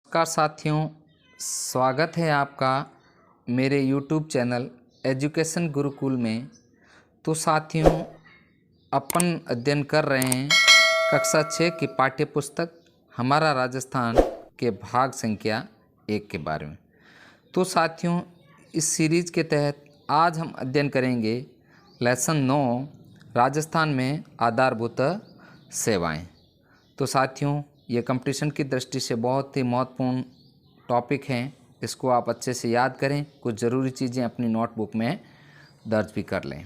नमस्कार साथियों, स्वागत है आपका मेरे YouTube चैनल एजुकेशन गुरुकुल में। तो साथियों, अपन अध्ययन कर रहे हैं कक्षा 6 की पाठ्य पुस्तक हमारा राजस्थान के भाग संख्या 1 के बारे में। तो साथियों, इस सीरीज के तहत आज हम अध्ययन करेंगे लेसन 9 राजस्थान में आधारभूत सेवाएं। तो साथियों, ये कंपटीशन की दृष्टि से बहुत ही महत्वपूर्ण टॉपिक हैं। इसको आप अच्छे से याद करें, कुछ ज़रूरी चीज़ें अपनी नोटबुक में दर्ज भी कर लें।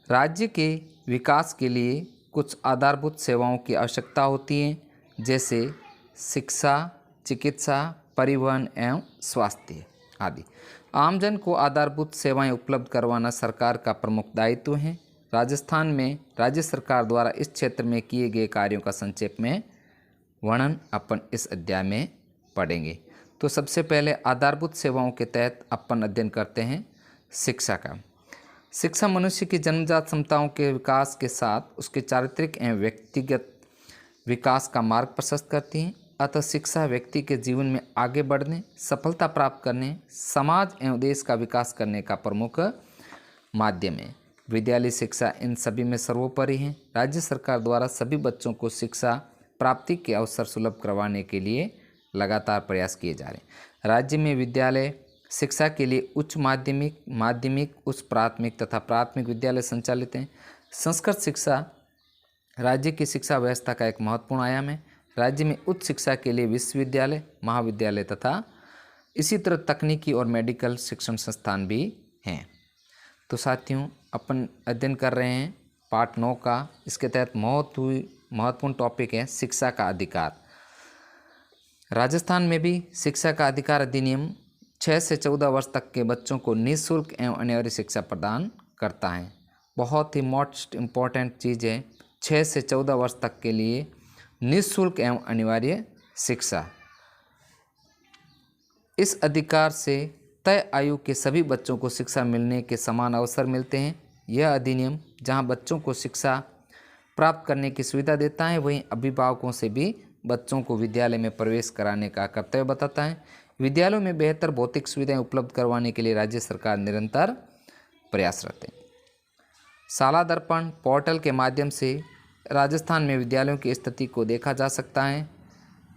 राज्य के विकास के लिए कुछ आधारभूत सेवाओं की आवश्यकता होती है, जैसे शिक्षा, चिकित्सा, परिवहन एवं स्वास्थ्य आदि। आमजन को आधारभूत सेवाएं उपलब्ध करवाना सरकार का प्रमुख दायित्व है। राजस्थान में राज्य सरकार द्वारा इस क्षेत्र में किए गए कार्यों का संक्षेप में वर्णन अपन इस अध्याय में पढ़ेंगे। तो सबसे पहले आधारभूत सेवाओं के तहत अपन अध्ययन करते हैं शिक्षा का। शिक्षा मनुष्य की जन्मजात क्षमताओं के विकास के साथ उसके चारित्रिक एवं व्यक्तिगत विकास का मार्ग प्रशस्त करती है। अतः शिक्षा व्यक्ति के जीवन में आगे बढ़ने, सफलता प्राप्त करने, समाज एवं देश का विकास करने का प्रमुख माध्यम है। विद्यालय शिक्षा इन सभी में सर्वोपरि है। राज्य सरकार द्वारा सभी बच्चों को शिक्षा प्राप्ति के अवसर सुलभ करवाने के लिए लगातार प्रयास किए जा रहे हैं। राज्य में विद्यालय शिक्षा के लिए उच्च माध्यमिक, उच्च प्राथमिक तथा प्राथमिक विद्यालय संचालित हैं। संस्कृत शिक्षा राज्य की शिक्षा व्यवस्था का एक महत्वपूर्ण आयाम है। राज्य में उच्च शिक्षा के लिए विश्वविद्यालय, महाविद्यालय तथा इसी तरह तकनीकी और मेडिकल शिक्षण संस्थान भी हैं। तो साथियों, अपन अध्ययन कर रहे हैं पाठ 9 का। इसके तहत महत्वपूर्ण टॉपिक है शिक्षा का अधिकार। राजस्थान में भी शिक्षा का अधिकार अधिनियम 6 से 14 वर्ष तक के बच्चों को निःशुल्क एवं अनिवार्य शिक्षा प्रदान करता है। बहुत ही मोस्ट इम्पॉर्टेंट चीज़ है, 6 से 14 वर्ष तक के लिए निःशुल्क एवं अनिवार्य शिक्षा। इस अधिकार से तय आयु के सभी बच्चों को शिक्षा मिलने के समान अवसर मिलते हैं। यह अधिनियम जहां बच्चों को शिक्षा प्राप्त करने की सुविधा देता है, वहीं अभिभावकों से भी बच्चों को विद्यालय में प्रवेश कराने का कर्तव्य बताता है। विद्यालयों में बेहतर भौतिक सुविधाएं उपलब्ध करवाने के लिए राज्य सरकार निरंतर प्रयासरत है। शाला दर्पण पोर्टल के माध्यम से राजस्थान में विद्यालयों की स्थिति को देखा जा सकता है।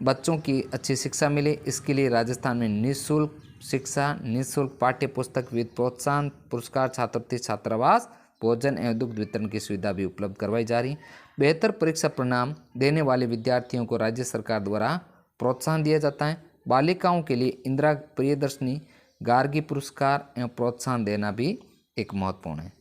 बच्चों की अच्छी शिक्षा मिले, इसके लिए राजस्थान में निःशुल्क शिक्षा, निःशुल्क पाठ्य पुस्तक, वित्त प्रोत्साहन, पुरस्कार, छात्रवृत्ति, छात्रावास, भोजन एवं दुग्ध वितरण की सुविधा भी उपलब्ध करवाई जा रही। बेहतर परीक्षा परिणाम देने वाले विद्यार्थियों को राज्य सरकार द्वारा प्रोत्साहन दिया जाता है। बालिकाओं के लिए इंदिरा प्रियदर्शनी, गार्गी पुरस्कार एवं प्रोत्साहन देना भी एक महत्वपूर्ण है।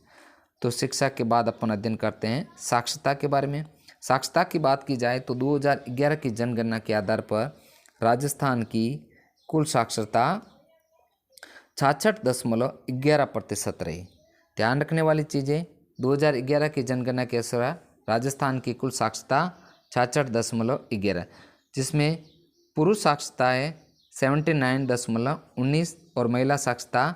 तो शिक्षा के बाद अपन अध्ययन करते हैं साक्षरता के बारे में। साक्षरता की बात की जाए तो 2011 की जनगणना के आधार पर राजस्थान की कुल साक्षरता 66.11% रही। ध्यान रखने वाली चीज़ें, 2011 की जनगणना के अनुसार राजस्थान की कुल साक्षरता 66.11, जिसमें पुरुष साक्षरता है 79.19 और महिला साक्षरता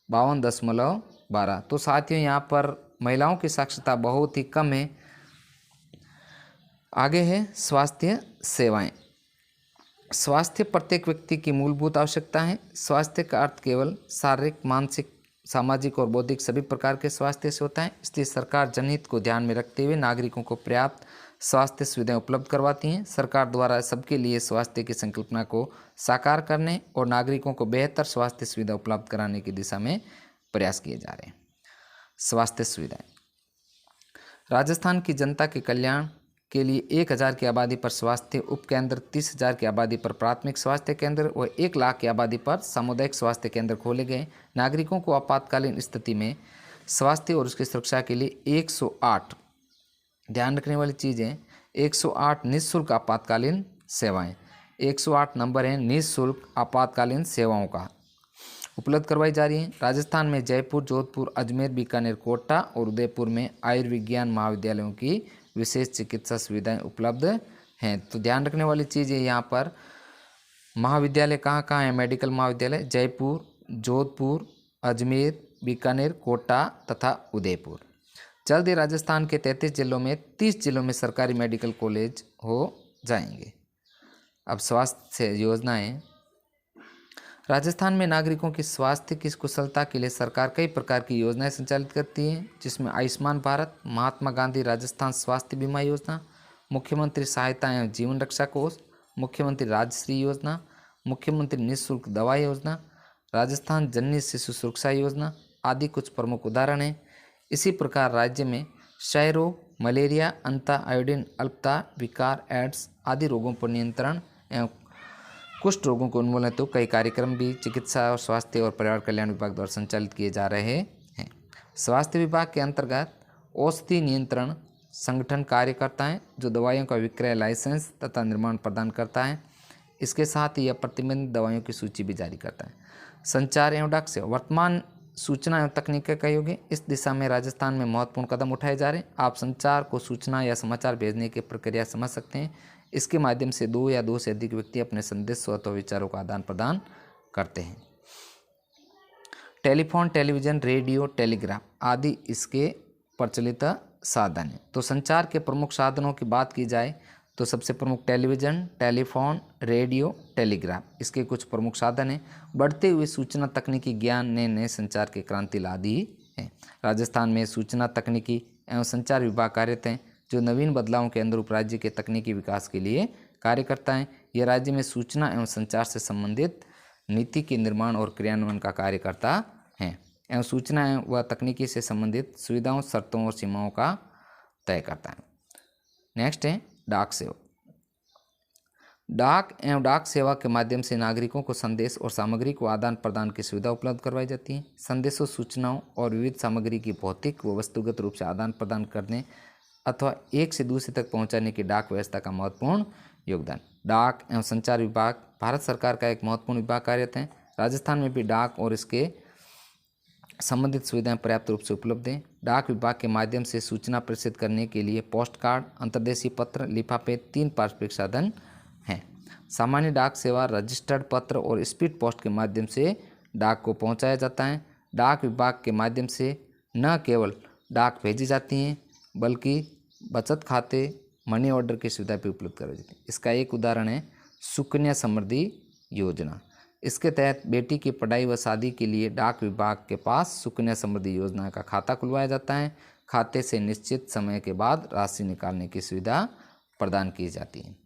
52.12। तो साथियों, यहाँ पर महिलाओं की साक्षरता बहुत ही कम है। आगे है स्वास्थ्य सेवाएं। स्वास्थ्य प्रत्येक व्यक्ति की मूलभूत आवश्यकता है। स्वास्थ्य का अर्थ केवल शारीरिक, मानसिक, सामाजिक और बौद्धिक सभी प्रकार के स्वास्थ्य से होता है। इसलिए सरकार जनहित को ध्यान में रखते हुए नागरिकों को पर्याप्त स्वास्थ्य सुविधाएं उपलब्ध करवाती हैं। सरकार द्वारा सबके लिए स्वास्थ्य की संकल्पना को साकार करने और नागरिकों को बेहतर स्वास्थ्य सुविधा उपलब्ध कराने की दिशा में प्रयास किए जा रहे हैं। स्वास्थ्य सुविधाएं राजस्थान की जनता के कल्याण के लिए 1000 की आबादी पर स्वास्थ्य उपकेंद्र, 30,000 की आबादी पर प्राथमिक स्वास्थ्य केंद्र और 1 लाख की आबादी पर सामुदायिक स्वास्थ्य केंद्र खोले गए। नागरिकों को आपातकालीन स्थिति में स्वास्थ्य और उसकी सुरक्षा के लिए 108, ध्यान रखने वाली चीज़ें, 108 निःशुल्क आपातकालीन सेवाएं, 108 नंबर है निःशुल्क आपातकालीन सेवाओं का उपलब्ध करवाई जा रही है। राजस्थान में जयपुर, जोधपुर, अजमेर, बीकानेर, कोटा और उदयपुर में आयुर्विज्ञान महाविद्यालयों की विशेष चिकित्सा सुविधाएं उपलब्ध हैं। तो ध्यान रखने वाली चीज़ है, यहाँ पर महाविद्यालय कहाँ कहाँ है? मेडिकल महाविद्यालय जयपुर, जोधपुर, अजमेर, बीकानेर, कोटा तथा उदयपुर। जल्द ही राजस्थान के 33 जिलों में 30 जिलों में सरकारी मेडिकल कॉलेज हो जाएंगे। अब स्वास्थ्य योजनाएं। राजस्थान में नागरिकों की स्वास्थ्य की कुशलता के लिए सरकार कई प्रकार की योजनाएं संचालित करती है, जिसमें आयुष्मान भारत, महात्मा गांधी राजस्थान स्वास्थ्य बीमा योजना, मुख्यमंत्री सहायता एवं जीवन रक्षा कोष, मुख्यमंत्री राजश्री योजना, मुख्यमंत्री निःशुल्क दवा योजना, राजस्थान जननी शिशु सुरक्षा योजना आदि कुछ प्रमुख उदाहरण हैं। इसी प्रकार राज्य में क्षय रोग, मलेरिया, अंता, आयोडीन अल्पता, विकार, एड्स आदि रोगों पर नियंत्रण एवं कुष्ठ रोगों को उन्मूलन हेतु कई कार्यक्रम भी चिकित्सा और स्वास्थ्य और परिवार कल्याण विभाग द्वारा संचालित किए जा रहे हैं। स्वास्थ्य विभाग के अंतर्गत औषधि नियंत्रण संगठन कार्य करता है, जो दवाइयों का विक्रय, लाइसेंस तथा निर्माण प्रदान करता है। इसके साथ ही यह प्रतिबंधित दवाइयों की सूची भी जारी करता है। संचार एवं डाक सेवा वर्तमान सूचना एवं तकनीक का युग है। इस दिशा में राजस्थान में महत्वपूर्ण कदम उठाए जा रहे हैं। आप संचार को सूचना या समाचार भेजने की प्रक्रिया समझ सकते हैं। इसके माध्यम से दो या दो से अधिक व्यक्ति अपने संदेशों अथवा विचारों का आदान प्रदान करते हैं। टेलीफोन, टेलीविज़न, रेडियो, टेलीग्राफ आदि इसके प्रचलित साधन हैं। तो संचार के प्रमुख साधनों की बात की जाए तो सबसे प्रमुख टेलीविज़न, टेलीफोन, रेडियो, टेलीग्राफ इसके कुछ प्रमुख साधन हैं। बढ़ते हुए सूचना तकनीकी ज्ञान ने नए संचार की क्रांति ला दी है। राजस्थान में सूचना तकनीकी एवं संचार विभाग कार्यरत हैं, जो नवीन बदलावों के अनुरूप राज्य के तकनीकी विकास के लिए कार्य करता है। यह राज्य में सूचना एवं संचार से संबंधित नीति के निर्माण और क्रियान्वयन का कार्य करता है एवं सूचना व तकनीकी से संबंधित सुविधाओं, शर्तों और सीमाओं का तय करता है। नेक्स्ट है डाक सेवा। डाक एवं डाक सेवा के माध्यम से नागरिकों को संदेश और सामग्री को आदान प्रदान की सुविधा उपलब्ध करवाई जाती है। संदेशों, सूचनाओं और विविध सामग्री की भौतिक व वस्तुगत रूप से आदान प्रदान करने अथवा एक से दूसरे तक पहुंचाने की डाक व्यवस्था का महत्वपूर्ण योगदान। डाक एवं संचार विभाग भारत सरकार का एक महत्वपूर्ण विभाग कार्यरत है। राजस्थान में भी डाक और इसके संबंधित सुविधाएं पर्याप्त रूप से उपलब्ध हैं। डाक विभाग के माध्यम से सूचना प्रेषित करने के लिए पोस्ट कार्ड, अंतर्देशीय पत्र, लिफाफे 3 पारस्परिक साधन हैं। सामान्य डाक सेवा रजिस्टर्ड पत्र और स्पीड पोस्ट के माध्यम से डाक को पहुंचाया जाता है। डाक विभाग के माध्यम से न केवल डाक भेजी जाती हैं बल्कि बचत खाते, मनी ऑर्डर की सुविधा भी उपलब्ध कराई जाती है। इसका एक उदाहरण है सुकन्या समृद्धि योजना। इसके तहत बेटी की पढ़ाई व शादी के लिए डाक विभाग के पास सुकन्या समृद्धि योजना का खाता खुलवाया जाता है। खाते से निश्चित समय के बाद राशि निकालने की सुविधा प्रदान की जाती है।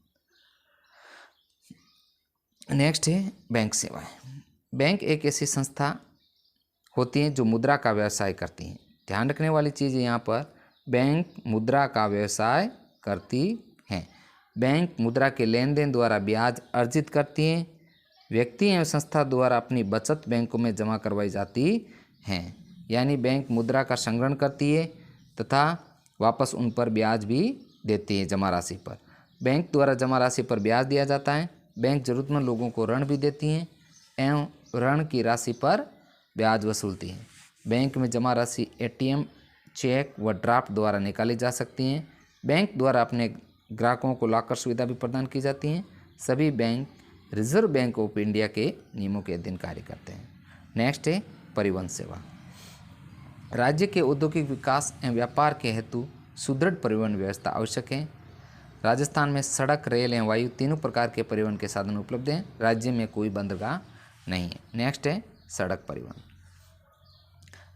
नेक्स्ट है बैंक सेवाएं। बैंक एक ऐसी संस्था होती है जो मुद्रा का व्यवसाय करती है। ध्यान रखने वाली चीज़ यहाँ पर बैंक मुद्रा का व्यवसाय करती हैं। बैंक मुद्रा के लेन देन द्वारा ब्याज अर्जित करती हैं। व्यक्ति एवं संस्था द्वारा अपनी बचत बैंकों में जमा करवाई जाती हैं। यानी बैंक मुद्रा का संग्रहण करती है तथा वापस उन पर ब्याज भी देती है जमा राशि पर। बैंक द्वारा जमा राशि पर ब्याज दिया जाता है। बैंक जरूरतमंद लोगों को ऋण भी देती हैं एवं ऋण की राशि पर ब्याज वसूलती है। बैंक में जमा राशि ATM, चेक व ड्राफ्ट द्वारा निकाली जा सकती हैं। बैंक द्वारा अपने ग्राहकों को लॉकर सुविधा भी प्रदान की जाती है। सभी bank reserve bank of India के नियमों के अधीन कार्य करते हैं। नेक्स्ट है परिवहन सेवा। राज्य के औद्योगिक विकास एवं व्यापार के हेतु सुदृढ़ परिवहन व्यवस्था आवश्यक है। राजस्थान में सड़क, रेल एवं वायु तीनों प्रकार के परिवहन के साधन उपलब्ध हैं। राज्य में कोई बंदरगाह नहीं है। नेक्स्ट है सड़क परिवहन।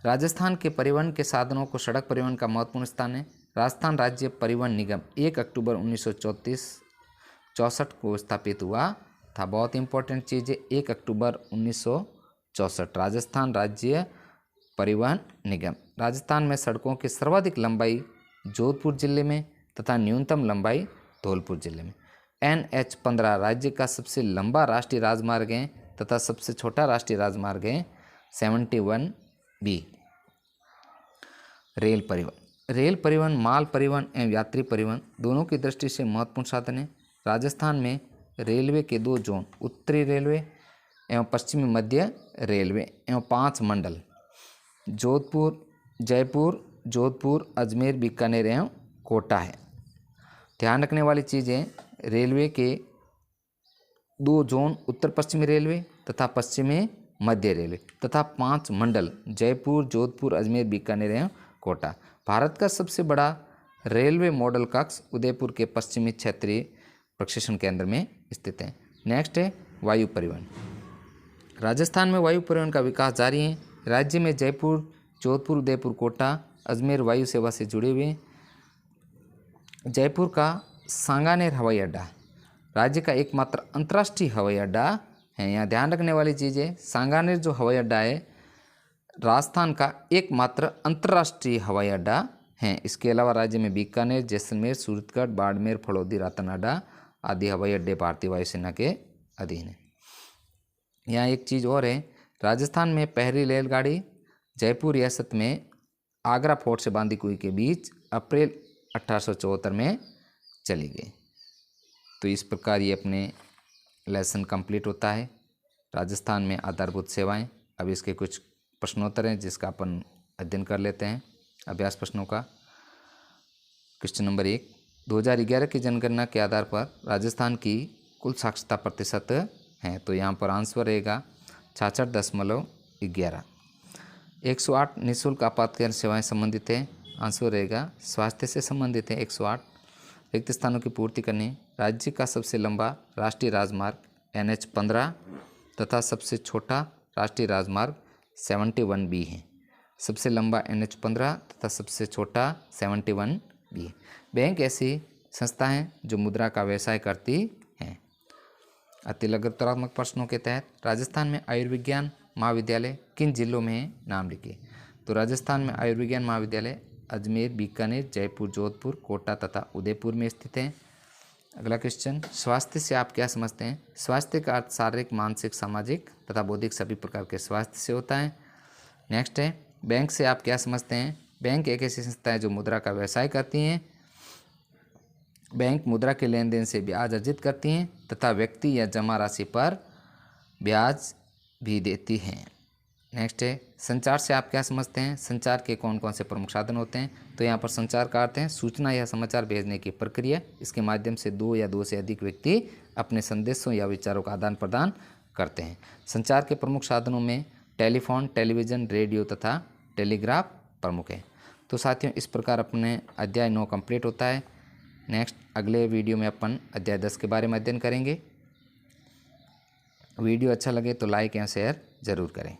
राजस्थान के परिवहन के साधनों को सड़क परिवहन का महत्वपूर्ण स्थान है। राजस्थान राज्य परिवहन निगम 1 अक्टूबर 1964 को स्थापित हुआ था। बहुत इंपॉर्टेंट चीज़ है, 1 अक्टूबर 1964 राजस्थान राज्य परिवहन निगम। राजस्थान में सड़कों की सर्वाधिक लंबाई जोधपुर जिले में तथा न्यूनतम लंबाई धौलपुर जिले में। NH-15 राज्य का सबसे लंबा राष्ट्रीय राजमार्ग है तथा सबसे छोटा राष्ट्रीय राजमार्ग है 71B। रेल परिवहन। रेल परिवहन माल परिवहन एवं यात्री परिवहन दोनों की दृष्टि से महत्वपूर्ण साधन है। राजस्थान में रेलवे के 2 जोन, उत्तरी रेलवे एवं पश्चिमी मध्य रेलवे एवं 5 मंडल जोधपुर, जयपुर, जोधपुर, अजमेर, बीकानेर एवं कोटा है। ध्यान रखने वाली चीज़ें, रेलवे के 2 जोन, उत्तर पश्चिमी रेलवे तथा पश्चिमी मध्य रेलवे तथा 5 मंडल जयपुर, जोधपुर, अजमेर, बीकानेर एवं कोटा। भारत का सबसे बड़ा रेलवे मॉडल कक्ष उदयपुर के पश्चिमी क्षेत्रीय प्रशिक्षण केंद्र में स्थित है। नेक्स्ट है वायु परिवहन। राजस्थान में वायु परिवहन का विकास जारी है। राज्य में जयपुर, जोधपुर, उदयपुर, कोटा, अजमेर वायु सेवा से जुड़े हुए हैं। जयपुर का सांगानेर हवाई अड्डा राज्य का एकमात्र अंतर्राष्ट्रीय हवाई अड्डा है। यहाँ ध्यान रखने वाली चीज़ है, सांगानेर जो हवाई अड्डा है राजस्थान का एकमात्र अंतर्राष्ट्रीय हवाई अड्डा है। इसके अलावा राज्य में बीकानेर, जैसलमेर, सूरतगढ़, बाड़मेर, फड़ौदी, रातनाडा आदि हवाई अड्डे भारतीय वायुसेना के अधीन हैं। यहाँ एक चीज़ और है, राजस्थान में पहली रेलगाड़ी जयपुर रियासत में आगरा फोर्ट से बांदीकुई के बीच अप्रैल 1874 में चली गई। तो इस प्रकार ये अपने लेसन कंप्लीट होता है राजस्थान में आधारभूत सेवाएं। अब इसके कुछ प्रश्नोत्तर हैं जिसका अपन अध्ययन कर लेते हैं अभ्यास प्रश्नों का। क्वेश्चन नंबर 1, 2011 की जनगणना के आधार पर राजस्थान की कुल साक्षरता प्रतिशत है। तो यहाँ पर आंसर रहेगा 66.11। 108 निःशुल्क आपातकालीन सेवाएं संबंधित है। आंसर रहेगा स्वास्थ्य से संबंधित है 108। रिक्त स्थानों की पूर्ति करनी। राज्य का सबसे लंबा राष्ट्रीय राजमार्ग NH-15 तथा सबसे छोटा राष्ट्रीय राजमार्ग 71B है। सबसे लंबा NH-15 तथा सबसे छोटा 71B है। बैंक ऐसी संस्था है जो मुद्रा का व्यवसाय करती हैं। अतिलघुत्तरात्मक प्रश्नों के तहत राजस्थान में आयुर्विज्ञान महाविद्यालय किन जिलों में है, नाम लिखिए। तो राजस्थान में आयुर्विज्ञान महाविद्यालय अजमेर, बीकानेर, जयपुर, जोधपुर, कोटा तथा उदयपुर में स्थित है। अगला क्वेश्चन, स्वास्थ्य से आप क्या समझते हैं? स्वास्थ्य का अर्थ शारीरिक, मानसिक, सामाजिक तथा बौद्धिक सभी प्रकार के स्वास्थ्य से होता है। नेक्स्ट है, बैंक से आप क्या समझते हैं? बैंक एक ऐसी संस्था है जो मुद्रा का व्यवसाय करती हैं। बैंक मुद्रा के लेन देन से ब्याज अर्जित करती हैं तथा व्यक्ति या जमा राशि पर ब्याज भी देती हैं। नेक्स्ट है, संचार से आप क्या समझते हैं? संचार के कौन कौन से प्रमुख साधन होते हैं? तो यहाँ पर संचार का अर्थ है सूचना या समाचार भेजने की प्रक्रिया। इसके माध्यम से दो या दो से अधिक व्यक्ति अपने संदेशों या विचारों का आदान प्रदान करते हैं। संचार के प्रमुख साधनों में टेलीफोन, टेलीविज़न, रेडियो तथा टेलीग्राफ प्रमुख है। तो साथियों, इस प्रकार अपने अध्याय 9 कंप्लीट होता है। नेक्स्ट अगले वीडियो में अपन अध्याय 10 के बारे में अध्ययन करेंगे। वीडियो अच्छा लगे तो लाइक या शेयर ज़रूर करें।